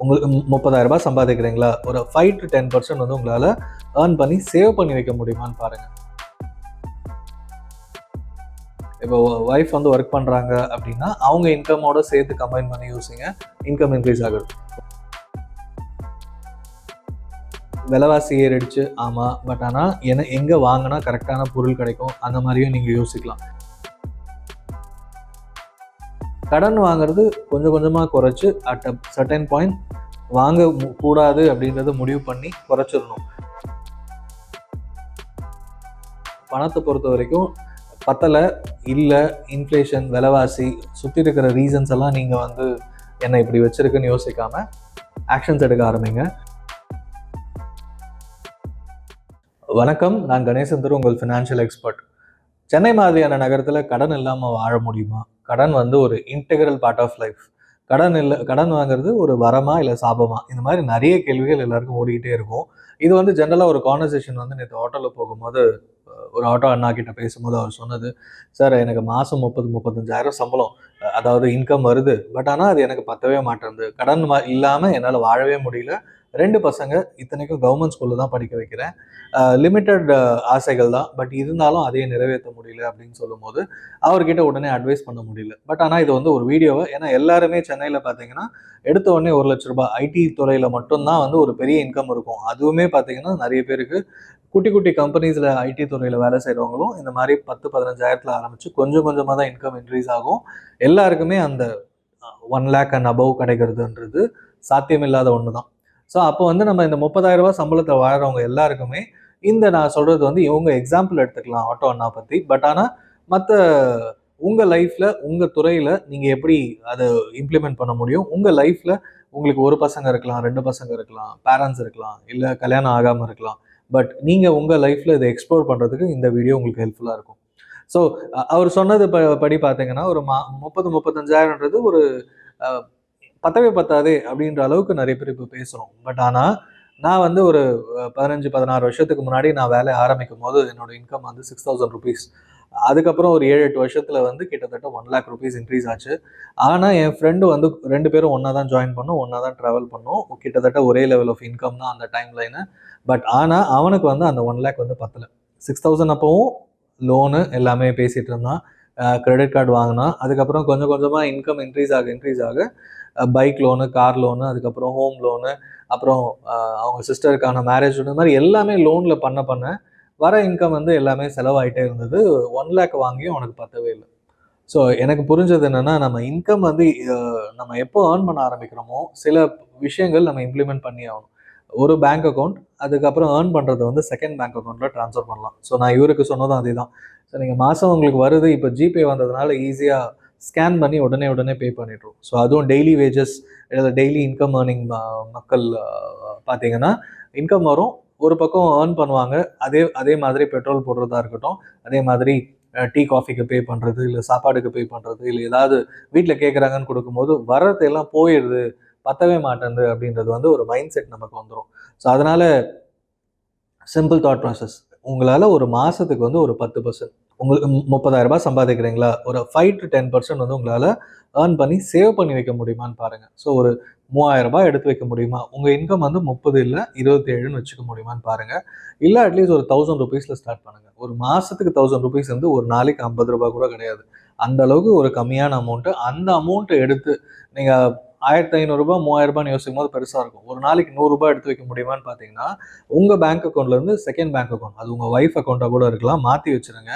உங்களுக்கு 30,000 சம்பாதிக்கிறீங்களா, ஒரு 5 to 10% வந்து உங்களால் ஏர்ன் பண்ணி சேவ் பண்ணி வைக்க முடியுமான்னு பாருங்கள். இப்போ ஒய்ஃப் வந்து ஒர்க் பண்ணுறாங்க அப்படின்னா அவங்க இன்கமோட சேர்த்து கம்பைன் பண்ணி யோசிங்க, இன்கம் இன்க்ரீஸ் ஆகுது. விலைவாசி ஏறிடுச்சு, ஆமாம், பட் ஆனால் எங்கே வாங்கினா கரெக்டான பொருள் கிடைக்கும் அந்த மாதிரியும் நீங்கள் யோசிக்கலாம். கடன் வாங்குறது கொஞ்சம் கொஞ்சமாக குறைச்சி அட் அ சர்டன் பாயிண்ட் வாங்க கூடாது அப்படின்றத முடிவு பண்ணி குறைச்சிடணும். பணத்தை பொறுத்த வரைக்கும் பத்தலை, இல்லை, இன்ஃப்ளேஷன், விலைவாசி, சுற்றி இருக்கிற ரீசன்ஸ் எல்லாம் நீங்கள் வந்து என்னை இப்படி வச்சிருக்குன்னு யோசிக்காமல் ஆக்ஷன்ஸ் எடுக்க ஆரம்பிங்க. வணக்கம், நான் கணேசன் திரு, உங்கள் ஃபினான்ஷியல் எக்ஸ்பர்ட். சென்னை மாதிரியான நகரத்தில் கடன் இல்லாமல் வாழ முடியுமா? கடன் வந்து ஒரு இன்டெகிரல் பார்ட் ஆஃப் லைஃப். கடன் வாங்குறது ஒரு வரமா இல்லை சாபமா? இந்த மாதிரி நிறைய கேள்விகள் எல்லாருக்கும் ஓடிக்கிட்டே இருக்கும். இது வந்து ஜென்ரலாக ஒரு கான்வர்சேஷன் வந்து நேற்று ஆட்டோவில் போகும்போது ஒரு ஆட்டோ அண்ணா கிட்ட பேசும்போது அவர் சொன்னது, சார் எனக்கு மாதம் 30-35,000 சம்பளம், அதாவது இன்கம் வருது, பட் ஆனால் அது எனக்கு பத்தவே மாட்டேங்குது. கடன் இல்லாமல் என்னால் வாழவே முடியல. 2 பசங்க, இத்தனைக்கும் கவர்மெண்ட் ஸ்கூலில் தான் படிக்க வைக்கிறேன். லிமிட்டட் ஆசைகள் தான், பட் இருந்தாலும் அதையே நிறைவேற்ற முடியல அப்படின்னு சொல்லும்போது அவர்கிட்ட உடனே அட்வைஸ் பண்ண முடியல. பட் ஆனால் இது வந்து ஒரு வீடியோவை, ஏன்னா எல்லாருமே சென்னையில் பார்த்தீங்கன்னா எடுத்த உடனே 1 லட்ச ரூபாய் ஐடி துறையில் மட்டும்தான் வந்து ஒரு பெரிய இன்கம் இருக்கும். அதுவுமே பார்த்தீங்கன்னா நிறைய பேருக்கு குட்டி குட்டி கம்பெனிஸில் ஐடி துறையில் வேலை செய்கிறவங்களும் இந்த மாதிரி 10-15,000 ஆரம்பித்து கொஞ்சம் கொஞ்சமாக தான் இன்கம் இன்க்ரீஸ் ஆகும். எல்லாருக்குமே அந்த 1 lakh அண்ட் அபவ் கிடைக்கிறதுன்றது சாத்தியமில்லாத ஒன்று தான். ஸோ அப்போ வந்து நம்ம இந்த 30,000 சம்பளத்தை வாழ்கிறவங்க எல்லாருக்குமே இந்த நான் சொல்கிறது வந்து இவங்க எக்ஸாம்பிள் எடுத்துக்கலாம் ஆட்டோ அண்ணா பற்றி. பட் ஆனால் மற்ற உங்கள் லைஃப்பில் உங்கள் துறையில் நீங்கள் எப்படி அதை இம்ப்ளிமெண்ட் பண்ண முடியும்? உங்கள் லைஃப்பில் உங்களுக்கு 1 பசங்க இருக்கலாம், 2 பசங்க இருக்கலாம், பேரண்ட்ஸ் இருக்கலாம், இல்லை கல்யாணம் ஆகாமல் இருக்கலாம். பட் நீங்கள் உங்கள் லைஃப்பில் இதை எக்ஸ்ப்ளோர் பண்ணுறதுக்கு இந்த வீடியோ உங்களுக்கு ஹெல்ப்ஃபுல்லாக இருக்கும். ஸோ அவர் சொன்னது படி பார்த்தீங்கன்னா ஒரு 30-35,000ன்றது ஒரு பத்தவே பத்தாதே அப்படின்ற அளவுக்கு நிறைய பேர் இப்போ பேசுகிறோம். பட் ஆனால் நான் வந்து ஒரு 15-16 வருஷத்துக்கு முன்னாடி நான் வேலை ஆரம்பிக்கும் போது என்னோட இன்கம் வந்து 6,000 rupees. அதுக்கப்புறம் ஒரு 7-8 வருஷத்தில் வந்து கிட்டத்தட்ட 1 lakh rupees இன்க்ரீஸ் ஆச்சு. ஆனால் என் ஃப்ரெண்டு வந்து 2 பேரும் ஒன்றா தான் ஜாயின் பண்ணோம், ஒன்றா தான் ட்ராவல் பண்ணோம், கிட்டத்தட்ட ஒரே லெவல் ஆஃப் இன்கம் தான் அந்த டைம் லைனு. பட் ஆனால் அவனுக்கு வந்து அந்த 1 lakh வந்து பத்தலை. 6,000 அப்போவும் லோனு எல்லாமே பேசிகிட்டு இருந்தான், கிரெடிட் கார்டு வாங்கினான். அதுக்கப்புறம் கொஞ்சம் கொஞ்சமாக இன்கம் இன்க்ரீஸ் ஆக பைக் லோனு, கார் லோனு, அதுக்கப்புறம் ஹோம் லோனு, அப்புறம் அவங்க சிஸ்டருக்கான மேரேஜ் லோன், இந்த மாதிரி எல்லாமே லோனில் பண்ண வர இன்கம் வந்து எல்லாமே செலவாயிட்டே இருந்தது. 1 lakh வாங்கியும் அவனுக்கு பத்தவே இல்லை. ஸோ எனக்கு புரிஞ்சது என்னென்னா, நம்ம இன்கம் வந்து நம்ம எப்போ ஏர்ன் பண்ண ஆரம்பிக்கிறோமோ சில விஷயங்கள் நம்ம இம்ப்ளிமெண்ட் பண்ணி ஆகணும். ஒரு பேங்க் அக்கௌண்ட், அதுக்கப்புறம் ஏர்ன் பண்ணுறது வந்து செகண்ட் பேங்க் அக்கௌண்ட்டில் ட்ரான்ஸ்ஃபர் பண்ணலாம். ஸோ நான் இவருக்கு சொன்னதும் அதே தான். ஸோ நீங்கள் மாதம் உங்களுக்கு வருது, இப்போ ஜிபே வந்ததுனால ஈஸியாக ஸ்கேன் பண்ணி உடனே பே பண்ணிடுறோம். ஸோ அதுவும் டெய்லி வேஜஸ் இல்லை டெய்லி இன்கம் ஏர்னிங் மக்கள் பார்த்தீங்கன்னா இன்கம் வரும், ஒரு பக்கம் ஏர்ன் பண்ணுவாங்க, அதே மாதிரி பெட்ரோல் போடுறதா இருக்கட்டும், அதே மாதிரி டீ காஃபிக்கு பே பண்ணுறது, இல்லை சாப்பாடுக்கு பே பண்ணுறது, இல்லை ஏதாவது வீட்டில் கேட்குறாங்கன்னு கொடுக்கும்போது வர்றதெல்லாம் போயிடுது, பத்தவே மாட்டேங்குது அப்படின்றது வந்து ஒரு மைண்ட் செட் நமக்கு வந்துடும். ஸோ அதனால் சிம்பிள் தாட் ப்ராசஸ், உங்களால் ஒரு மாதத்துக்கு வந்து ஒரு 10%, உங்களுக்கு 30,000 சம்பாதிக்கிறீங்களா, ஒரு 5 to 10% வந்து உங்களால் ஏர்ன் பண்ணி சேவ் பண்ணி வைக்க முடியுமான்னு பாருங்கள். ஸோ ஒரு 3,000 எடுத்து வைக்க முடியுமா? உங்கள் இன்கம் வந்து 30 இல்லை 27ன்னு வச்சுக்க முடியுமான்னு பாருங்கள். இல்லை அட்லீஸ்ட் ஒரு 1,000 rupeesல ஸ்டார்ட் பண்ணுங்கள். ஒரு மாதத்துக்கு 1,000 rupees வந்து ஒரு நாளைக்கு 50 ரூபா கூட கிடையாது. அந்த அளவுக்கு ஒரு கம்மியான அமௌண்ட்டு. அந்த அமௌண்ட்டை எடுத்து நீங்கள் 1,500 ரூபா 3,000 யோசிக்கும் போது பெருசாக இருக்கும். ஒரு நாளைக்கு 100 ரூபாய் எடுத்து வைக்க முடியுமான்னு பார்த்தீங்கன்னா, உங்கள் பேங்க் அக்கௌண்ட்லேருந்து செகண்ட் பேங்க் அக்கௌண்ட், அது உங்கள் ஒய்ஃப் அக்கௌண்ட்டாக கூட இருக்கலாம், மாற்றி வச்சுருங்க.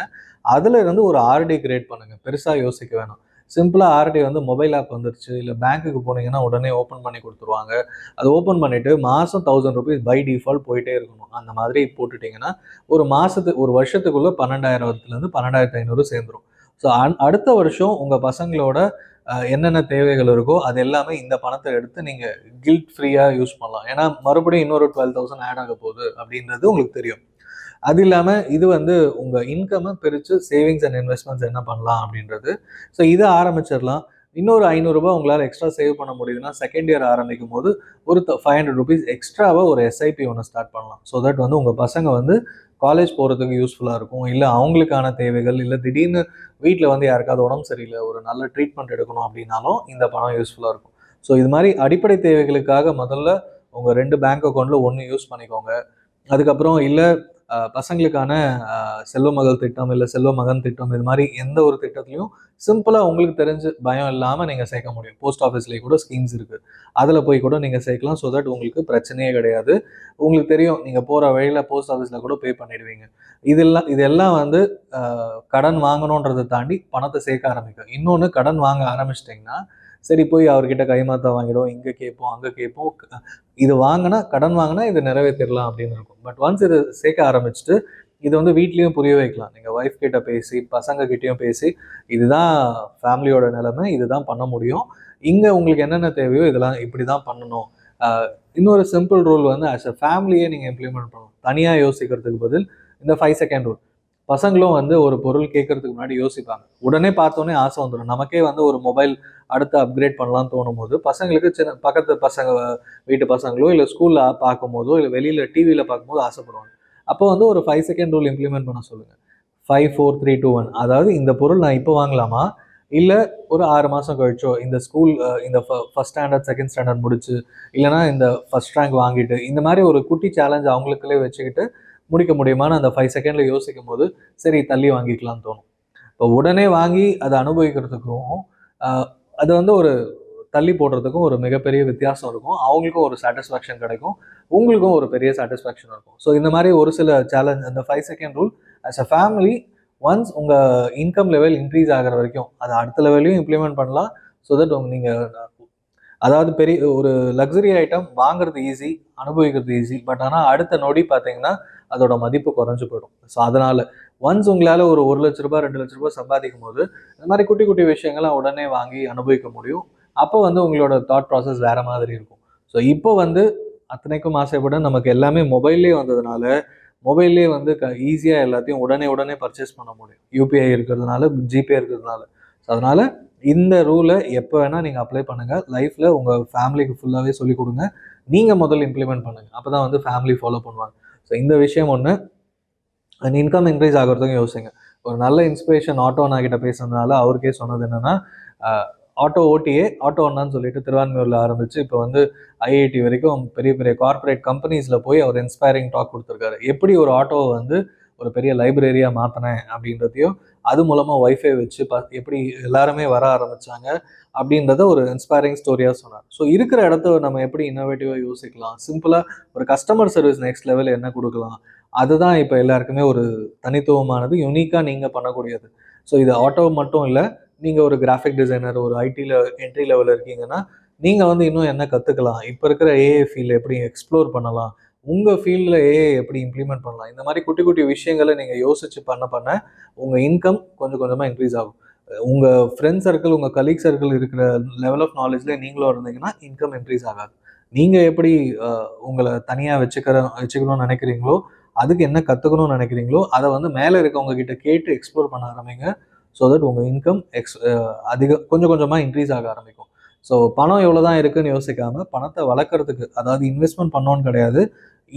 அதில் இருந்து ஒரு ஆர்டி கிரியேட் பண்ணுங்கள். பெருசாக யோசிக்க வேணாம். சிம்பிளாக ஆர்டி வந்து மொபைல் ஆப் வந்துருச்சு, இல்லை பேங்க்குக்கு போனீங்கன்னா உடனே ஓப்பன் பண்ணி கொடுத்துருவாங்க. அது ஓப்பன் பண்ணிவிட்டு மாதம் 1,000 rupees பை டிஃபால்ட் போயிட்டே இருக்கணும். அந்த மாதிரி போட்டுட்டிங்கன்னா ஒரு வருஷத்துக்குள்ளே 12,000லேருந்து 12,500 சேர்ந்துடும். ஸோ அடுத்த வருஷம் உங்கள் பசங்களோட என்னென்ன தேவைகள் இருக்கோ அது எல்லாமே இந்த பணத்தை எடுத்து நீங்கள் கில்ட் ஃப்ரீயாக யூஸ் பண்ணலாம். ஏன்னா மறுபடியும் இன்னொரு 12,000 ஆட் ஆக போகுது அப்படின்றது உங்களுக்கு தெரியும். அது இல்லாமல் இது வந்து உங்கள் இன்கம்மை பிரித்து சேவிங்ஸ் அண்ட் இன்வெஸ்ட்மெண்ட்ஸ் என்ன பண்ணலாம் அப்படின்றது. ஸோ இதை ஆரம்பிச்சிடலாம். இன்னொரு 500 ரூபாய் உங்களால் எக்ஸ்ட்ரா சேவ் பண்ண முடியுதுன்னா செகண்ட் இயர் ஆரம்பிக்கும் போது ஒரு 500 rupees எக்ஸ்ட்ராவாக ஒரு எஸ்ஐபி ஒன்று ஸ்டார்ட் பண்ணலாம். ஸோ தட் வந்து உங்கள் பசங்க வந்து காலேஜ் போகிறதுக்கு யூஸ்ஃபுல்லாக இருக்கும். இல்லை அவங்களுக்கான தேவைகள், இல்லை திடீர்னு வீட்டில் வந்து யாருக்காவது உடம்பு சரியில்லை, ஒரு நல்ல ட்ரீட்மெண்ட் எடுக்கணும் அப்படின்னாலும் இந்த பணம் யூஸ்ஃபுல்லாக இருக்கும். ஸோ இது மாதிரி அடிப்படை தேவைகளுக்காக முதல்ல உங்கள் 2 பேங்க் அக்கௌண்ட்டில் ஒன்று யூஸ் பண்ணிக்கோங்க. அதுக்கப்புறம் இல்லை பசங்களுக்கான செல்வ மகள் திட்டம் இல்லை செல்வ மகன் திட்டம் இது மாதிரி எந்த ஒரு திட்டத்துலையும் சிம்பிளாக உங்களுக்கு தெரிஞ்சு பயம் இல்லாமல் நீங்கள் சேர்க்க முடியும். போஸ்ட் ஆஃபீஸ்லேயே கூட ஸ்கீம்ஸ் இருக்குது, அதில் போய் கூட நீங்கள் சேர்க்கலாம். ஸோ தட் உங்களுக்கு பிரச்சனையே கிடையாது. உங்களுக்கு தெரியும் நீங்கள் போகிற வழியில் போஸ்ட் ஆஃபீஸில் கூட பே பண்ணிடுவீங்க. இதெல்லாம் வந்து கடன் வாங்கணுன்றதை தாண்டி பணத்தை சேர்க்க ஆரம்பிக்கும். இன்னொன்று, கடன் வாங்க ஆரம்பிச்சிட்டிங்கன்னா சரி போய் அவர்கிட்ட கைமாத்தா வாங்கிடும், இங்கே கேட்போம் அங்கே கேட்போம், இது வாங்கினா கடன் வாங்கினா இது நிறைவேற்றிடலாம் அப்படின்னு இருக்கும். பட் ஒன்ஸ் இது சேர்க்க ஆரம்பிச்சுட்டு இது வந்து வீட்லேயும் புரிய வைக்கலாம். நீங்கள் ஒய்ஃப் கிட்ட பேசி பசங்க கிட்டேயும் பேசி இதுதான் ஃபேமிலியோட நிலைமை, இதுதான் பண்ண முடியும், இங்கே உங்களுக்கு என்னென்ன தேவையோ இதெல்லாம் இப்படி தான் பண்ணணும். இன்னொரு சிம்பிள் ரூல் வந்து ஆஸ் அ ஃபேமிலியே நீங்கள் இம்ப்ளிமெண்ட் பண்ணணும். தனியாக யோசிக்கிறதுக்கு பதில் இந்த 5 செகண்ட் ரூல். பசங்களும் வந்து ஒரு பொருள் கேட்கறதுக்கு முன்னாடி யோசிப்பாங்க. உடனே பார்த்தோன்னே ஆசை வந்துடும். நமக்கே வந்து ஒரு மொபைல் அடுத்து அப்கிரேட் பண்ணலாம்னு தோணும் போது பசங்களுக்கு சின்ன பக்கத்து பசங்க வீட்டு பசங்களோ இல்லை ஸ்கூலில் பார்க்கும்போதோ இல்லை வெளியில் டிவியில் பார்க்கும்போது ஆசைப்படுவாங்க. அப்போ வந்து ஒரு 5 செகண்ட் ரூல் இம்ப்ளிமெண்ட் பண்ண சொல்லுங்கள். 5 4 3 2 1. அதாவது இந்த பொருள் நான் இப்போ வாங்கலாமா, இல்லை ஒரு 6 மாதம் கழிச்சோ, இந்த ஸ்கூல் இந்த ஃபஸ்ட் ஸ்டாண்டர்ட் செகண்ட் ஸ்டாண்டர்ட் முடிச்சு இல்லைனா இந்த ஃபஸ்ட் ரேங்க் வாங்கிட்டு இந்த மாதிரி ஒரு குட்டி சேலஞ்ச் அவங்களுக்குள்ளே வச்சுக்கிட்டு முடிக்க முடியுமான்னு அந்த 5 செகண்டில் யோசிக்கும் போது சரி தள்ளி வாங்கிக்கலாம்னு தோணும். இப்போ உடனே வாங்கி அதை அனுபவிக்கிறதுக்கும் அது வந்து ஒரு தள்ளி போடுறதுக்கும் ஒரு மிகப்பெரிய வித்தியாசம் இருக்கும். அவங்களுக்கும் ஒரு சாட்டிஸ்ஃபேக்ஷன் கிடைக்கும், உங்களுக்கும் ஒரு பெரிய சாட்டிஸ்ஃபேக்ஷன் இருக்கும். ஸோ இந்த மாதிரி ஒரு சில சேலஞ்ச், அந்த 5 second rule as a family once உங்கள் இன்கம் லெவல் இன்க்ரீஸ் ஆகிற வரைக்கும் அது அடுத்த லெவலையும் இம்ப்ளிமெண்ட் பண்ணலாம். ஸோ தட் நீங்கள் அதாவது பெரிய ஒரு லக்ஸரி ஐட்டம் வாங்குறது ஈஸி, அனுபவிக்கிறது ஈஸி, பட் ஆனால் அடுத்த நொடி பார்த்தீங்கன்னா அதோட மதிப்பு குறைஞ்சு போயிடும். ஸோ அதனால் ஒன்ஸ் உங்களால் ஒரு 1 லட்ச ரூபாய் 2 லட்ச ரூபாய் சம்பாதிக்கும் போது இந்த மாதிரி குட்டி குட்டி விஷயங்கள்லாம் உடனே வாங்கி அனுபவிக்க முடியும். அப்போ வந்து உங்களோட தாட் ப்ராசஸ் வேறு மாதிரி இருக்கும். ஸோ இப்போ வந்து அத்தனைக்கும் ஆசைப்பட நமக்கு எல்லாமே மொபைல்லே வந்ததுனால மொபைல்லே வந்து ஈஸியாக எல்லாத்தையும் உடனே பர்ச்சேஸ் பண்ண முடியும். யூபிஐ இருக்கிறதுனால, ஜிபே இருக்கிறதுனால. ஸோ அதனால் இந்த ரூலை எப்போ வேணால் நீங்கள் அப்ளை பண்ணுங்கள். லைஃப்பில் உங்கள் ஃபேமிலிக்கு ஃபுல்லாகவே சொல்லிக் கொடுங்க. நீங்கள் முதல்ல இம்ப்ளிமெண்ட் பண்ணுங்கள். அப்போ தான் வந்து ஃபேமிலி ஃபாலோ பண்ணுவாங்க. ஸோ இந்த விஷயம் ஒன்று. அண்ட் இன்கம் இன்க்ரீஸ் ஆகிறதுக்கும் யோசிங்க. ஒரு நல்ல இன்ஸ்பிரேஷன் ஆட்டோ அண்ணா கிட்ட பேசுனதுனால அவருக்கே சொன்னது என்னென்னா, ஆட்டோ ஓட்டியே ஆட்டோ அண்ணான்னு சொல்லிட்டு திருவான்மையூரில் ஆரம்பித்து இப்போ வந்து ஐஐடி வரைக்கும் பெரிய பெரிய கார்ப்பரேட் கம்பெனிஸில் போய் அவர் இன்ஸ்பைரிங் டாக் கொடுத்துருக்காரு. எப்படி ஒரு ஆட்டோவை வந்து ஒரு பெரிய லைப்ரரியாக மாற்றினேன் அப்படின்றதையும், அது மூலமாக ஒய்ஃபை வச்சு எப்படி எல்லாருமே வர ஆரம்பித்தாங்க அப்படின்றத ஒரு இன்ஸ்பைரிங் ஸ்டோரியாக சொன்னார். ஸோ இருக்கிற இடத்த நம்ம எப்படி இன்னோவேட்டிவாக யோசிக்கலாம், சிம்பிளாக ஒரு கஸ்டமர் சர்வீஸ் நெக்ஸ்ட் லெவல் என்ன கொடுக்கலாம், அதுதான் இப்போ எல்லாருக்குமே ஒரு தனித்துவமானது, யூனிக்காக நீங்கள் பண்ணக்கூடியது. ஸோ இது ஆட்டோ மட்டும் இல்லை, நீங்கள் ஒரு கிராஃபிக் டிசைனர், ஒரு ஐடியில் என்ட்ரி லெவலில் இருக்கீங்கன்னா நீங்கள் வந்து இன்னும் என்ன கற்றுக்கலாம், இப்போ இருக்கிற ஏஐ ஃபீல்டு எப்படி எக்ஸ்ப்ளோர் பண்ணலாம், உங்கள் ஃபீல்டில் ஏஐ எப்படி இம்ப்ளிமெண்ட் பண்ணலாம், இந்த மாதிரி குட்டி குட்டி விஷயங்களை நீங்கள் யோசித்து பண்ண உங்கள் இன்கம் கொஞ்சம் கொஞ்சமாக இன்க்ரீஸ் ஆகும். உங்கள் ஃப்ரெண்ட் சர்க்கிள், உங்கள் கலீக் சர்க்கிள் இருக்கிற லெவல் ஆஃப் நாலேஜில் நீங்களும் இருந்தீங்கன்னா இன்கம் இன்க்ரீஸ் ஆகாது. நீங்கள் எப்படி உங்களை தனியாக வச்சுக்கணும்னு நினைக்கிறீங்களோ, அதுக்கு என்ன கற்றுக்கணும்னு நினைக்கிறீங்களோ அதை வந்து மேலே இருக்கவங்க கிட்ட கேட்டு எக்ஸ்ப்ளோர் பண்ண ஆரம்பிங்க. ஸோ தட் உங்கள் இன்கம் கொஞ்சம் கொஞ்சமாக இன்க்ரீஸ் ஆக ஆரம்பிக்கும். ஸோ பணம் எவ்வளோ தான் இருக்குதுன்னு யோசிக்காமல் பணத்தை வளர்க்குறதுக்கு, அதாவது இன்வெஸ்ட்மெண்ட் பண்ணோன்னு கிடையாது,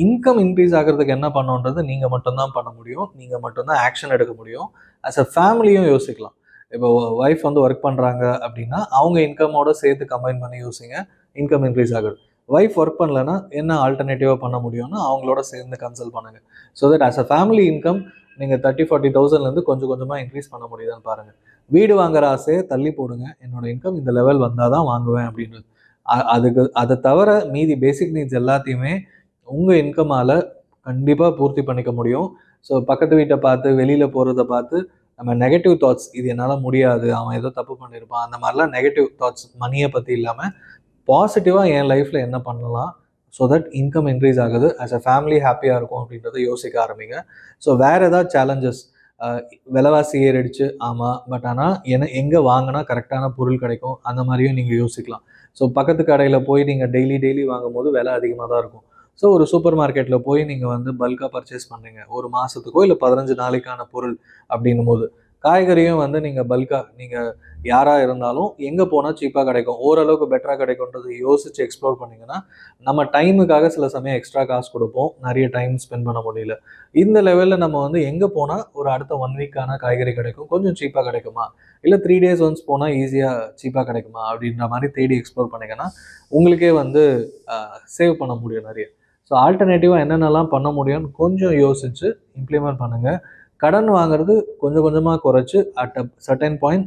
இன்கம் இன்க்ரீஸ் ஆகிறதுக்கு என்ன பண்ணோன்றது நீங்கள் மட்டும்தான் பண்ண முடியும். நீங்கள் மட்டும்தான் ஆக்ஷன் எடுக்க முடியும். ஆஸ் அ ஃபேமிலியும் யோசிக்கலாம். இப்போ ஒய்ஃப் வந்து ஒர்க் பண்ணுறாங்க அப்படின்னா அவங்க இன்கமோட சேர்த்து கம்பைன் பண்ணி யோசிங்க, இன்கம் இன்க்ரீஸ் ஆகுது. ஒய்ஃப் ஒர்க் பண்ணலன்னா என்ன ஆல்டர்னேட்டிவாக பண்ண முடியும்னா அவங்களோட சேர்ந்து கன்சல்ட் பண்ணுங்கள். So that as a family income நீங்கள் 30,000-40,000 கொஞ்சம் கொஞ்சமாக இன்க்ரீஸ் பண்ண முடியுதான்னு பாருங்கள். வீடு வாங்குற ஆசையை தள்ளி போடுங்க. என்னோட இன்கம் இந்த லெவல் வந்தால் தான் வாங்குவேன் அப்படின்றது. அதை தவிர மீதி பேசிக் நீட்ஸ் எல்லாத்தையுமே உங்கள் இன்கமால் கண்டிப்பாக பூர்த்தி பண்ணிக்க முடியும். ஸோ பக்கத்து வீட்டை பார்த்து, வெளியில் போகிறத பார்த்து நம்ம நெகட்டிவ் தாட்ஸ், இது என்னால் முடியாது, அவன் ஏதோ தப்பு பண்ணியிருப்பான், அந்த மாதிரிலாம் நெகட்டிவ் தாட்ஸ் மணியை பற்றி இல்லாமல் பாசிட்டிவாக என் லைஃப்பில் என்ன பண்ணலாம், ஸோ தட் இன்கம் இன்க்ரீஸ் ஆகுது, ஆஸ் அ ஃபேமிலி ஹாப்பியாக இருக்கும் அப்படின்றத யோசிக்க ஆரம்பிங்க. ஸோ வேறு ஏதாவது சேலஞ்சஸ், விலைவாசி ஏறிடுச்சு ஆமாம், பட் ஆனால் எங்கே வாங்கினா கரெக்டான பொருள் கிடைக்கும் அந்த மாதிரியும் நீங்கள் யோசிக்கலாம். ஸோ பக்கத்து கடையில் போய் நீங்கள் டெய்லி வாங்கும் போது விலை அதிகமாக தான் இருக்கும். ஸோ ஒரு சூப்பர் மார்க்கெட்டில் போய் நீங்கள் வந்து பல்காக பர்ச்சேஸ் பண்ணுறீங்க ஒரு மாதத்துக்கோ இல்லை 15 நாளைக்கான பொருள் அப்படின்னும் போது காய்கறியும் வந்து நீங்கள் பல்காக நீங்கள் யாராக இருந்தாலும் எங்கே போனால் சீப்பாக கிடைக்கும், ஓரளவுக்கு பெட்டராக கிடைக்கும்ன்றது யோசித்து எக்ஸ்ப்ளோர் பண்ணிங்கன்னா நம்ம டைமுக்காக சில சமயம் எக்ஸ்ட்ரா காசு கொடுப்போம், நிறைய டைம் ஸ்பெண்ட் பண்ண முடியல. இந்த லெவலில் நம்ம வந்து எங்கே போனால் ஒரு அடுத்த 1 வீக்கான காய்கறி கிடைக்கும், கொஞ்சம் சீப்பாக கிடைக்குமா, இல்லை 3 days ஒன்ஸ் போனால் ஈஸியாக சீப்பாக கிடைக்குமா அப்படின்ற மாதிரி தேடி எக்ஸ்ப்ளோர் பண்ணிங்கன்னா உங்களுக்கே வந்து சேவ் பண்ண முடியும் நிறைய. ஸோ ஆல்டர்னேட்டிவாக என்னென்னலாம் பண்ண முடியும்னு கொஞ்சம் யோசித்து இம்ப்ளிமெண்ட் பண்ணுங்கள். கடன் வாங்குறது கொஞ்சம் கொஞ்சமாக குறைச்சி அட் அ சர்டன் பாயிண்ட்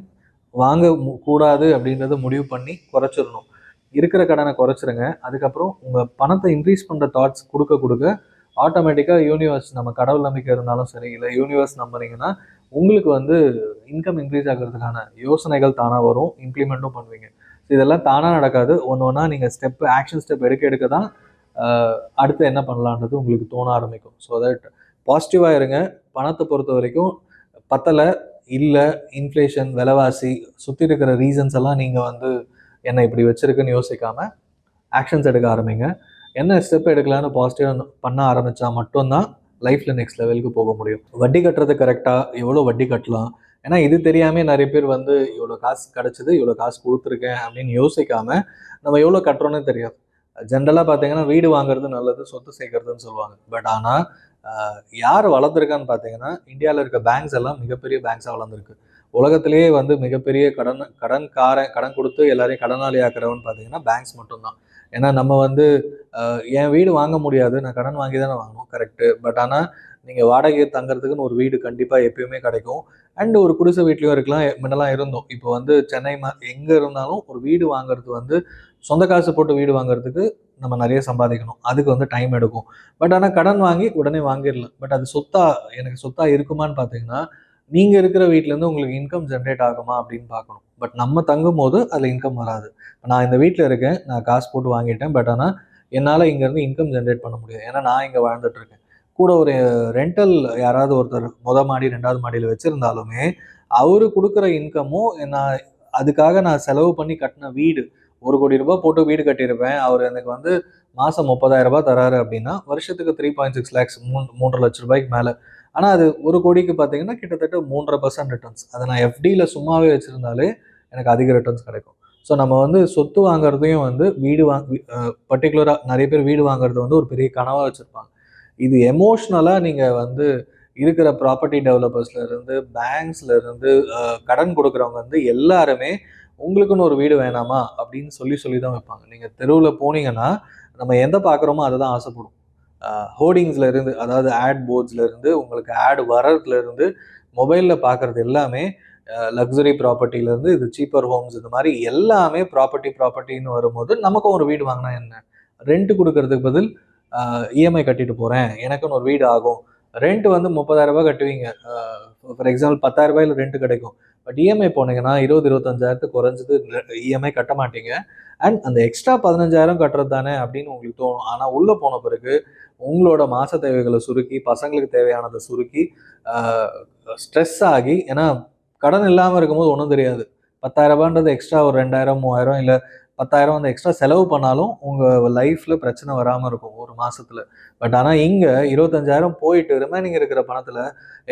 வாங்க கூடாது அப்படின்றத முடிவு பண்ணி குறைச்சிடணும். இருக்கிற கடனை குறைச்சிருங்க. அதுக்கப்புறம் உங்கள் பணத்தை இன்க்ரீஸ் பண்ணுற தாட்ஸ் கொடுக்க கொடுக்க ஆட்டோமேட்டிக்காக யூனிவர்ஸ், நம்ம கடவுள் நம்பிக்கை இருந்தாலும் சரி, இல்லை யூனிவர்ஸ் நம்புறீங்கன்னா உங்களுக்கு வந்து இன்கம் இன்க்ரீஸ் ஆகிறதுக்கான யோசனைகள் தானாக வரும், இம்ப்ளிமெண்ட்டும் பண்ணுவீங்க. இதெல்லாம் தானாக நடக்காது. ஒன்று ஒன்றா நீங்கள் ஆக்ஷன் ஸ்டெப் எடுக்க தான் அடுத்து என்ன பண்ணலான்றது உங்களுக்கு தோண ஆரம்பிக்கும். ஸோ தட் பாசிட்டிவாக இருங்க. பணத்தை பொறுத்த வரைக்கும் பத்தலை, இல்லை, இன்ஃப்ளேஷன், விலைவாசி, சுற்றி இருக்கிற ரீசன்ஸ் எல்லாம் நீங்கள் வந்து என்னை இப்படி வச்சிருக்குன்னு யோசிக்காமல் ஆக்ஷன்ஸ் எடுக்க ஆரம்பிங்க. என்ன ஸ்டெப் எடுக்கலான்னு பாசிட்டிவாக பண்ண ஆரம்பித்தா மட்டும்தான் லைஃப்பில் நெக்ஸ்ட் லெவலுக்கு போக முடியும். வட்டி கட்டுறது கரெக்டாக, எவ்வளோ வட்டி கட்டலாம், ஏன்னா இது தெரியாமல் நிறைய பேர் வந்து இவ்வளோ காசு கிடச்சிது, இவ்வளோ காசு கொடுத்துருக்கேன் அப்படின்னு யோசிக்காமல் நம்ம எவ்வளோ கட்டுறோன்னே தெரியாது. ஜென்ரலாக பார்த்தீங்கன்னா வீடு வாங்குறது நல்லது, சொத்து சேர்க்கறதுன்னு சொல்லுவாங்க. பட் ஆனால் யார் வளர்ந்துருக்கான்னு பார்த்தீங்கன்னா இந்தியாவில் இருக்க பேங்க்ஸ் எல்லாம் மிகப்பெரிய பேங்க்ஸாக வளர்ந்துருக்கு. உலகத்திலேயே வந்து மிகப்பெரிய கடன் கொடுத்து எல்லாரையும் கடனாளி ஆக்கிறவன்னு பார்த்தீங்கன்னா பேங்க்ஸ் மட்டும்தான். ஏன்னா நம்ம வந்து என் வீடு வாங்க முடியாது, நான் கடன் வாங்கி தானே வாங்கணும், கரெக்டு. பட் ஆனால் நீங்கள் வாடகை தங்குறதுக்குன்னு ஒரு வீடு கண்டிப்பாக எப்பயுமே கிடைக்கும். அண்ட் ஒரு குடிசை வீட்லேயும் இருக்கலாம், முன்னெல்லாம் இருந்தோம். இப்போ வந்து சென்னை எங்கே இருந்தாலும் ஒரு வீடு வாங்குறது வந்து சொந்த காசு போட்டு வீடு வாங்குறதுக்கு நம்ம நிறைய சம்பாதிக்கணும், அதுக்கு வந்து டைம் எடுக்கும். பட் ஆனால் கடன் வாங்கி உடனே வாங்கிடலாம். பட் அது எனக்கு சொத்தா இருக்குமான்னு பார்த்தீங்கன்னா நீங்கள் இருக்கிற வீட்டிலேருந்து உங்களுக்கு இன்கம் ஜென்ரேட் ஆகுமா அப்படின்னு பார்க்கணும். பட் நம்ம தங்கும் போது அதில் இன்கம் வராது. நான் இந்த வீட்டில் இருக்கேன், நான் காசு போட்டு வாங்கிட்டேன், பட் ஆனால் என்னால் இங்கேருந்து இன்கம் ஜென்ரேட் பண்ண முடியாது, ஏன்னா நான் இங்கே வாழ்ந்துட்டு இருக்கேன். கூட ஒரு ரெண்டல் யாராவது ஒருத்தர் மாடி 2வது மாடியில் வச்சுருந்தாலுமே அவரு கொடுக்குற இன்கமும் அதுக்காக நான் செலவு பண்ணி கட்டின வீடு, 1 கோடி ரூபாய் போட்டு வீடு கட்டியிருப்பேன், அவர் எனக்கு வந்து மாதம் 30,000 ரூபாய் தராரு அப்படின்னா வருஷத்துக்கு 3.6 lakhs, 3.5 லட்ச ரூபாய்க்கு மேலே. ஆனால் அது 1 கோடிக்கு பார்த்தீங்கன்னா கிட்டத்தட்ட 3.5% ரிட்டர்ன்ஸ். அதை நான் எஃப்டியில் சும்மாவே வச்சுருந்தாலே எனக்கு அதிக ரிட்டர்ன்ஸ் கிடைக்கும். ஸோ நம்ம வந்து சொத்து வாங்குறதையும் வந்து வீடு பர்டிகுலராக நிறைய பேர் வீடு வாங்குறது வந்து ஒரு பெரிய கனவாக வச்சுருப்பாங்க. இது எமோஷ்னலாக நீங்கள் வந்து இருக்கிற ப்ராப்பர்ட்டி டெவலப்பர்ஸ்லேருந்து பேங்க்ஸ்லேருந்து கடன் கொடுக்குறவங்க வந்து எல்லாருமே உங்களுக்குன்னு ஒரு வீடு வேணாமா அப்படின்னு சொல்லி தான் வைப்பாங்க. நீங்கள் தெருவில் போனீங்கன்னா நம்ம எந்த பார்க்குறோமோ அதை தான் ஆசைப்படும். ஹோர்டிங்ஸ்லேருந்து, அதாவது ஆட் போர்ட்ஸ்லேருந்து, உங்களுக்கு ஆட் வர்றதுலேருந்து, மொபைலில் பார்க்குறது எல்லாமே லக்ஸரி ப்ராப்பர்ட்டிலேருந்து இது சீப்பர் ஹோம்ஸ், இந்த மாதிரி எல்லாமே ப்ராப்பர்ட்டின்னு வரும்போது நமக்கும் ஒரு வீடு வாங்கினா என்ன, ரெண்ட் கொடுக்கறதுக்கு பதில் இஎம்ஐ கட்டிட்டு போகிறேன், எனக்குன்னு ஒரு வீடு ஆகும். ரெண்ட் வந்து 30,000 ரூபாய் கட்டுவீங்க, ஃபார் எக்ஸாம்பிள் 10,000 ரூபாயில் ரெண்ட் கிடைக்கும். பட் இஎம்ஐ போனீங்கன்னா 20-25,000 குறைஞ்சது இஎம்ஐ கட்ட மாட்டீங்க. அண்ட் அந்த எக்ஸ்ட்ரா 15,000 கட்டுறது தானே அப்படின்னு உங்களுக்கு தோணும். ஆனால் உள்ளே போன பிறகு உங்களோட மாத தேவைகளை சுருக்கி, பசங்களுக்கு தேவையானதை சுருக்கி, ஸ்ட்ரெஸ் ஆகி, ஏன்னா கடன் இல்லாமல் இருக்கும்போது ஒன்றும் தெரியாது. 10,000 ரூபான்றது எக்ஸ்ட்ரா ஒரு 2,000, 3,000 இல்லை 10,000 அந்த எக்ஸ்ட்ரா செலவு பண்ணாலும் உங்கள் லைஃப்பில் பிரச்சனை வராமல் இருக்கும் ஒரு மாதத்தில். பட் ஆனால் இங்கே 25,000 போயிட்டு ரிமைனிங் இருக்கிற பணத்தில்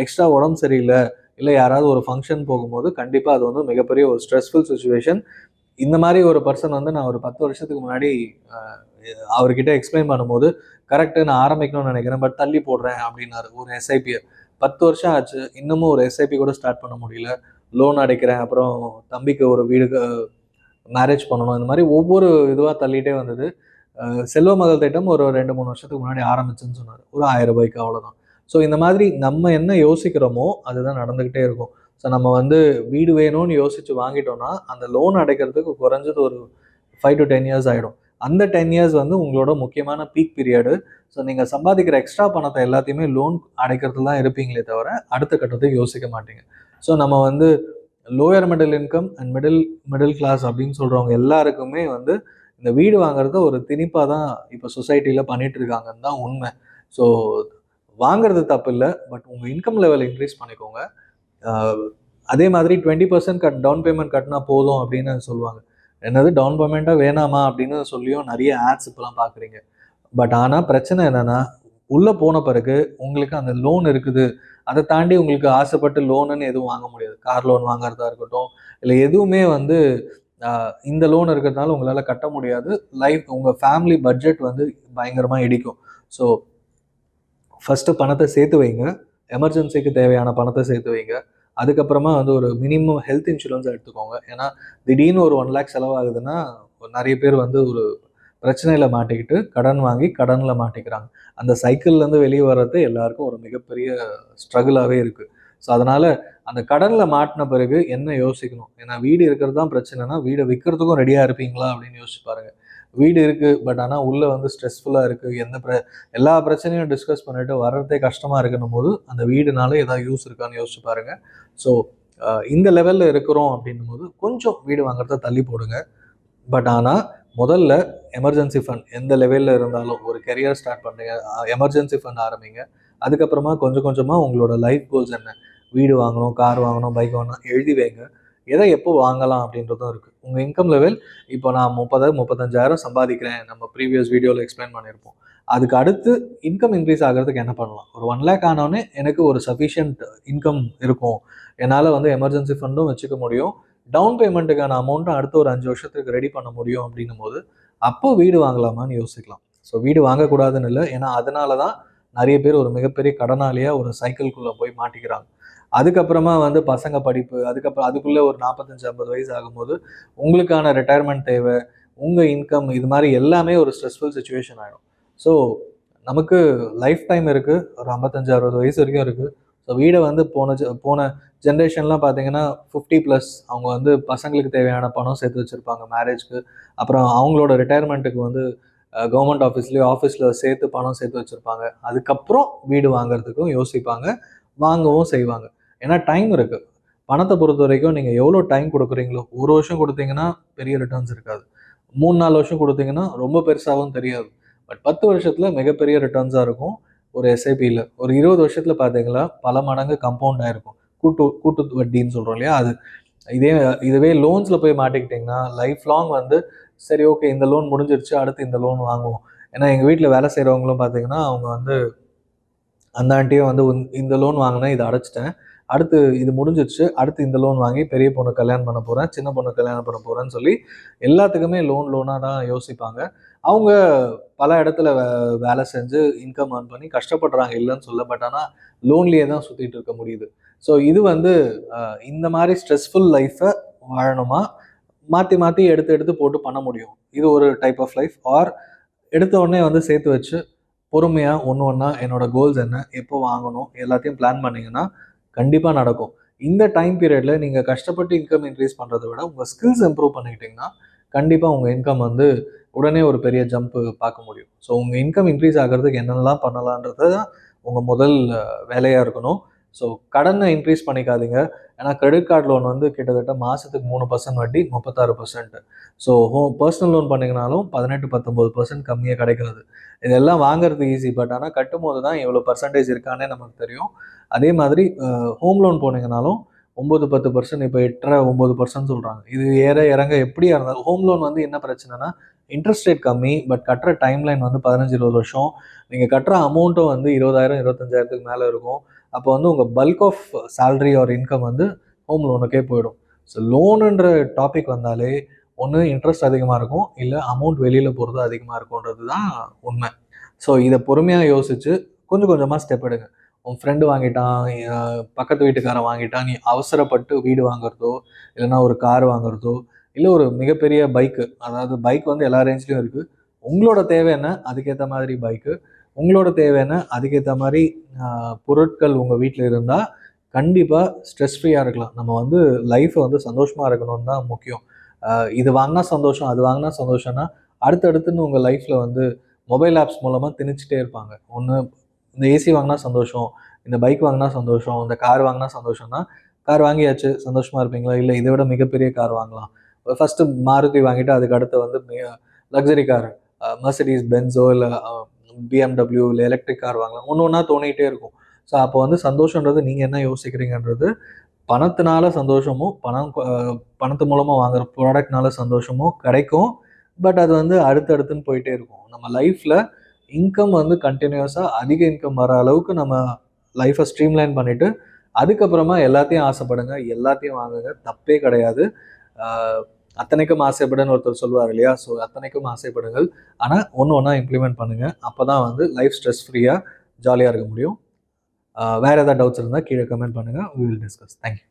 எக்ஸ்ட்ரா உடம்பு சரியில்லை, இல்லை யாராவது ஒரு ஃபங்க்ஷன் போகும்போது கண்டிப்பாக அது வந்து மிகப்பெரிய ஒரு ஸ்ட்ரெஸ்ஃபுல் சுச்சுவேஷன். இந்த மாதிரி ஒரு பர்சன் வந்து நான் ஒரு 10 வருஷத்துக்கு முன்னாடி அவர்கிட்ட எக்ஸ்பிளைன் பண்ணும்போது, கரெக்டு நான் ஆரம்பிக்கணும்னு நினைக்கிறேன், பட் தள்ளி போடுறேன் அப்படின்னாரு. ஒரு எஸ்ஐபியை 10 வருஷம் ஆச்சு, இன்னமும் ஒரு எஸ்ஐபி கூட ஸ்டார்ட் பண்ண முடியல. லோன் அடைக்கிறேன், அப்புறம் தம்பிக்கு ஒரு வீடு மேரேஜ் பண்ணணும், இந்த மாதிரி ஒவ்வொரு இதுவாக தள்ளிகிட்டே வந்தது. செல்வ மகள் திட்டம் ஒரு 2-3 வருஷத்துக்கு முன்னாடி ஆரம்பிச்சுன்னு சொன்னார், ஒரு 1000 ரூபாய்க்கு, அவ்வளோதான். ஸோ இந்த மாதிரி நம்ம என்ன யோசிக்கிறோமோ அதுதான் நடந்துக்கிட்டே இருக்கும். ஸோ நம்ம வந்து வீடு வேணும்னு யோசித்து வாங்கிட்டோம்னா அந்த லோன் அடைக்கிறதுக்கு குறைஞ்சது ஒரு 5 to 10 years ஆகிடும். அந்த 10 years வந்து உங்களோட முக்கியமான பீக் பீரியடு. ஸோ நீங்கள் சம்பாதிக்கிற எக்ஸ்ட்ரா பணத்தை எல்லாத்தையுமே லோன் அடைக்கிறது தான் இருப்பீங்களே தவிர அடுத்த கட்டத்துக்கு யோசிக்க மாட்டீங்க. ஸோ நம்ம வந்து lower middle income and middle class அப்படின்னு சொல்கிறவங்க எல்லாருக்குமே வந்து இந்த வீடு வாங்குறத ஒரு திணிப்பாக தான் இப்போ சொசைட்டியில் பண்ணிட்டு இருக்காங்கன்னு தான் உண்மை. ஸோ வாங்குறது தப்பு இல்லை, பட் உங்கள் இன்கம் லெவல் இன்க்ரீஸ் பண்ணிக்கோங்க. அதே மாதிரி 20% டவுன் பேமெண்ட் கட்டினா போதும் அப்படின்னு சொல்லுவாங்க. என்னது டவுன் பேமெண்ட்டாக வேணாமா அப்படின்னு சொல்லியும் நிறைய ஆட்ஸ் இப்போலாம் பார்க்குறீங்க. பட் ஆனால் பிரச்சனை என்னென்னா உள்ளே போன பிறகு உங்களுக்கு அந்த லோன் இருக்குது, அதை தாண்டி உங்களுக்கு ஆசைப்பட்டு லோனுன்னு எதுவும் வாங்க முடியாது. கார் லோன் வாங்குறதா இருக்கட்டும், இல்லை எதுவுமே வந்து இந்த லோன் இருக்கிறதுனால உங்களால் கட்ட முடியாது. உங்கள் ஃபேமிலி பட்ஜெட் வந்து பயங்கரமாக இடிக்கும். ஸோ ஃபஸ்ட்டு பணத்தை சேர்த்து வைங்க. எமர்ஜென்சிக்கு தேவையான பணத்தை சேர்த்து வைங்க. அதுக்கப்புறமா வந்து ஒரு மினிமம் ஹெல்த் இன்சூரன்ஸ் எடுத்துக்கோங்க. ஏன்னா திடீர்னு ஒரு 1 லேக் செலவாகுதுன்னா நிறைய பேர் வந்து ஒரு பிரச்சனையில் மாட்டிக்கிட்டு கடன் வாங்கி கடனில் மாட்டிக்கிறாங்க. அந்த சைக்கிள்லேருந்து வெளியே வர்றது எல்லாருக்கும் ஒரு மிகப்பெரிய ஸ்ட்ரகிளாகவே இருக்குது. ஸோ அதனால் அந்த கடனில் மாட்டின பிறகு என்ன யோசிக்கணும்? ஏன்னா வீடு இருக்கிறது தான் பிரச்சனைனா, வீடை விற்கிறதுக்கும் ரெடியாக இருப்பீங்களா அப்படின்னு யோசிச்சு பாருங்கள். வீடு இருக்குது, பட் ஆனால் உள்ளே வந்து ஸ்ட்ரெஸ்ஃபுல்லாக இருக்குது, எல்லா பிரச்சனையும் டிஸ்கஸ் பண்ணிட்டு வர்றதே கஷ்டமாக இருக்குன்னும் போது அந்த வீடுனால ஏதாவது யூஸ் இருக்கான்னு யோசிச்சு பாருங்கள். ஸோ இந்த லெவலில் இருக்கிறோம் அப்படின்னும் போது கொஞ்சம் வீடு வாங்குறத தள்ளி போடுங்க. பட் ஆனால் முதல்ல எமர்ஜென்சி ஃபண்ட் எந்த லெவலில் இருந்தாலும் ஒரு கெரியர் ஸ்டார்ட் பண்ணுங்க, எமர்ஜென்சி ஃபண்ட் ஆரம்பிங்க. அதுக்கப்புறமா கொஞ்சம் கொஞ்சமாக உங்களோட லைஃப் கோல்ஸ் என்ன, வீடு வாங்கணும், கார் வாங்கணும், பைக் வாங்கணும் எழுதி வைங்க. எதை எப்போ வாங்கலாம் அப்படின்றதும் இருக்குது. உங்கள் இன்கம் லெவல் இப்போ நான் 35,000 சம்பாதிக்கிறேன், நம்ம ப்ரீவியஸ் வீடியோவில் எக்ஸ்பிளைன் பண்ணியிருப்போம். அதுக்கு அடுத்து இன்கம் இன்க்ரீஸ் ஆகிறதுக்கு என்ன பண்ணலாம்? ஒரு 1 லேக் ஆனோடனே எனக்கு ஒரு சஃபிஷியன்ட் இன்கம் இருக்கும், என்னால் வந்து எமர்ஜென்சி ஃபண்டும் வச்சுக்க முடியும், டவுன் பேமெண்ட்டுக்கான அமௌண்ட்டும் அடுத்த ஒரு 5 வருஷத்துக்கு ரெடி பண்ண முடியும் அப்படின்னும் போது அப்போ வீடு வாங்கலாமான்னு யோசிக்கலாம். ஸோ வீடு வாங்கக்கூடாதுன்னு இல்லை, ஏன்னா அதனால தான் நிறைய பேர் ஒரு மிகப்பெரிய கடனாளியாக ஒரு சைக்கிள்குள்ளே போய் மாட்டிக்கிறாங்க. அதுக்கப்புறமா வந்து பசங்க படிப்பு, அதுக்கப்புறம் அதுக்குள்ளே ஒரு 45-50 வயசு ஆகும்போது உங்களுக்கான ரிட்டையர்மெண்ட் தேவை, உங்கள் இன்கம், இது மாதிரி எல்லாமே ஒரு ஸ்ட்ரெஸ்ஃபுல் சுச்சுவேஷன் ஆகிடும். ஸோ நமக்கு லைஃப் டைம் இருக்குது, ஒரு 55-60 வயசு வரைக்கும் இருக்குது. ஸோ வீடை வந்து போன ஜென்ரேஷன்லாம் பார்த்தீங்கன்னா 50+ அவங்க வந்து பசங்களுக்கு தேவையான பணம் சேர்த்து வச்சுருப்பாங்க மேரேஜ்க்கு. அப்புறம் அவங்களோட ரிட்டையர்மெண்ட்டுக்கு வந்து கவர்மெண்ட் ஆஃபீஸில் சேர்த்து பணம் சேர்த்து வச்சுருப்பாங்க. அதுக்கப்புறம் வீடு வாங்குறதுக்கும் யோசிப்பாங்க, வாங்கவும் செய்வாங்க. ஏன்னா டைம் இருக்குது. பணத்தை பொறுத்த வரைக்கும் நீங்கள் எவ்வளோ டைம் கொடுக்குறீங்களோ, 1 வருஷம் கொடுத்தீங்கன்னா பெரிய ரிட்டர்ன்ஸ் இருக்காது, 3-4 வருஷம் கொடுத்தீங்கன்னா ரொம்ப பெருசாகவும் தெரியாது. பட் 10 வருஷத்தில் மிகப்பெரிய ரிட்டர்ன்ஸாக இருக்கும். ஒரு எஸ்ஐபியில் ஒரு 20 வருஷத்தில் பார்த்தீங்களா பல மடங்கு கம்பவுண்ட் ஆகிருக்கும். கூட்டு வட்டின்னு சொல்கிறோம் இல்லையா, அது இதுவே லோன்ஸில் போய் மாட்டிக்கிட்டிங்கன்னா லைஃப் லாங் வந்து சரி ஓகே இந்த லோன் முடிஞ்சிருச்சு, அடுத்து இந்த லோன் வாங்குவோம். ஏன்னா எங்கள் வீட்டில் வேலை செய்கிறவங்களும் பார்த்தீங்கன்னா அவங்க வந்து அந்த ஆண்டியும் வந்து இந்த லோன் வாங்கினேன், இதை அடைச்சிட்டேன், அடுத்து இது முடிஞ்சிருச்சு, அடுத்து இந்த லோன் வாங்கி பெரிய பொண்ணு கல்யாணம் பண்ண போகிறேன், சின்ன பொண்ணு கல்யாணம் பண்ண போகிறேன்னு சொல்லி எல்லாத்துக்குமே லோனாக தான் யோசிப்பாங்க. அவங்க பல இடத்துல வேலை செஞ்சு இன்கம் ஏர்ன் பண்ணி கஷ்டப்படுறாங்க, இல்லைன்னு சொல்ல. பட் ஆனால் லோன்லேயே தான் சுற்றிட்டு இருக்க முடியுது. ஸோ இது வந்து இந்த மாதிரி ஸ்ட்ரெஸ்ஃபுல் லைஃப்பை வாழணுமா, மாற்றி மாற்றி எடுத்து போட்டு பண்ண முடியும், இது ஒரு டைப் ஆஃப் லைஃப். ஆர் எடுத்த உடனே வந்து சேர்த்து வச்சு பொறுமையாக ஒன்றா என்னோட கோல்ஸ் என்ன, எப்போ வாங்கணும், எல்லாத்தையும் பிளான் பண்ணிங்கன்னா கண்டிப்பாக நடக்கும். இந்த டைம் பீரியடில் நீங்கள் கஷ்டப்பட்டு இன்கம் இன்க்ரீஸ் பண்ணுறதை விட உங்கள் ஸ்கில்ஸ் இம்ப்ரூவ் பண்ணிக்கிட்டிங்கன்னா கண்டிப்பாக உங்கள் இன்கம் வந்து உடனே ஒரு பெரிய ஜம்ப்பு பார்க்க முடியும். ஸோ உங்கள் இன்கம் இன்க்ரீஸ் ஆகிறதுக்கு என்னென்னலாம் பண்ணலான்றது தான் உங்கள் முதல் வேலையாக இருக்கணும். ஸோ கடனை இன்க்ரீஸ் பண்ணிக்காதீங்க. ஏன்னா கிரெடிட் கார்டு லோன் வந்து கிட்டத்தட்ட மாதத்துக்கு 3% வட்டி, 36%. ஸோ பர்சனல் லோன் பண்ணிங்கனாலும் 18-19% கம்மியாக கிடைக்காது. இதெல்லாம் வாங்குறது ஈஸி, பட் ஆனால் கட்டும் போது தான் எவ்வளோ பர்சன்டேஜ் இருக்கானே நமக்கு தெரியும். அதே மாதிரி ஹோம் லோன் போனீங்கனாலும் 9-10%, இப்போ 8-9% சொல்கிறாங்க. இது ஏற இறங்க எப்படியா இருந்தாலும் ஹோம் லோன் வந்து என்ன பிரச்சனைனா இன்ட்ரெஸ்ட் ரேட் கம்மி, பட் கட்டுற டைம்லைன் வந்து 15-20 வருஷம். நீங்கள் கட்டுற அமௌண்ட்டும் வந்து 20,000-25,000க்கு மேலே இருக்கும். அப்போ வந்து உங்கள் bulk of salary or income வந்து ஹோம் லோனுக்கே போயிடும். ஸோ லோனுன்ற டாபிக் வந்தாலே ஒன்று இன்ட்ரெஸ்ட் அதிகமாக இருக்கும், இல்லை அமௌண்ட் வெளியில் போகிறது அதிகமாக இருக்கும்ன்றது தான் உண்மை. ஸோ இதை பொறுமையாக யோசித்து கொஞ்சம் கொஞ்சமாக ஸ்டெப் எடுங்க. உன் ஃப்ரெண்டு வாங்கிட்டான், பக்கத்து வீட்டுக்காரன் வாங்கிட்டான், நீ அவசரப்பட்டு வீடு வாங்குறதோ இல்லைனா ஒரு கார் வாங்குறதோ இல்லை ஒரு மிகப்பெரிய பைக்கு, அதாவது பைக் வந்து எல்லா ரேஞ்ச்லேயும் இருக்குது. உங்களோட தேவை என்ன, அதுக்கேற்ற மாதிரி பைக்கு, உங்களோட தேவை என்ன, அதுக்கேற்ற மாதிரி பொருட்கள் உங்கள் வீட்டில் இருந்தால் கண்டிப்பாக ஸ்ட்ரெஸ் ஃப்ரீயாக இருக்கலாம். நம்ம வந்து லைஃப்பை வந்து சந்தோஷமாக இருக்கணும்னு தான் முக்கியம். இது வாங்கினா சந்தோஷம், அது வாங்கினா சந்தோஷம்னா அடுத்தடுத்துன்னு உங்கள் லைஃப்பில் வந்து மொபைல் ஆப்ஸ் மூலமாக திணிச்சிட்டே இருப்பாங்க. ஒன்று இந்த ஏசி வாங்கினா சந்தோஷம், இந்த பைக் வாங்கினா சந்தோஷம், இந்த கார் வாங்கினா சந்தோஷம்னா கார் வாங்கியாச்சு, சந்தோஷமாக இருப்பீங்களா? இல்லை இதை விட மிகப்பெரிய கார் வாங்கலாம். ஃபஸ்ட்டு மாருதி வாங்கிட்டு அதுக்கு அடுத்து வந்து லக்ஸரி கார், மெர்சிடிஸ் பென்ஸோ இல்லை BMW இல்லை எலக்ட்ரிக் கார் வாங்கலாம். ஒன்று ஒன்றா தோணிகிட்டே இருக்கும். ஸோ அப்போ வந்து சந்தோஷன்றது நீங்கள் என்ன யோசிக்கிறீங்கன்றது, பணத்தினால சந்தோஷமும் பணத்து மூலமாக வாங்குற ப்ராடக்ட்னால சந்தோஷமும் கிடைக்கும். பட் அது வந்து அடுத்தடுத்துன்னு போயிட்டே இருக்கும். நம்ம லைஃப்பில் இன்கம் வந்து கண்டினியூஸாக அதிக இன்கம் வர அளவுக்கு நம்ம லைஃப்பை ஸ்ட்ரீம்லைன் பண்ணிவிட்டு அதுக்கப்புறமா எல்லாத்தையும் ஆசைப்படுங்க, எல்லாத்தையும் வாங்குங்க, தப்பே கிடையாது. அத்தனைக்கும் ஆசைப்படுன்னு ஒருத்தர் சொல்லுவார் இல்லையா? ஸோ அத்தனைக்கும் ஆசைப்படுங்கள். ஆனால் ஒன்று ஒன்றா இம்ப்ளிமெண்ட் பண்ணுங்கள். அப்போ தான் வந்து லைஃப் ஸ்ட்ரெஸ் ஃப்ரீயாக ஜாலியாக இருக்க முடியும். வேறு ஏதாவது டவுட்ஸ் இருந்தால் கீழே கமெண்ட் பண்ணுங்கள். We will discuss. தேங்க்யூ.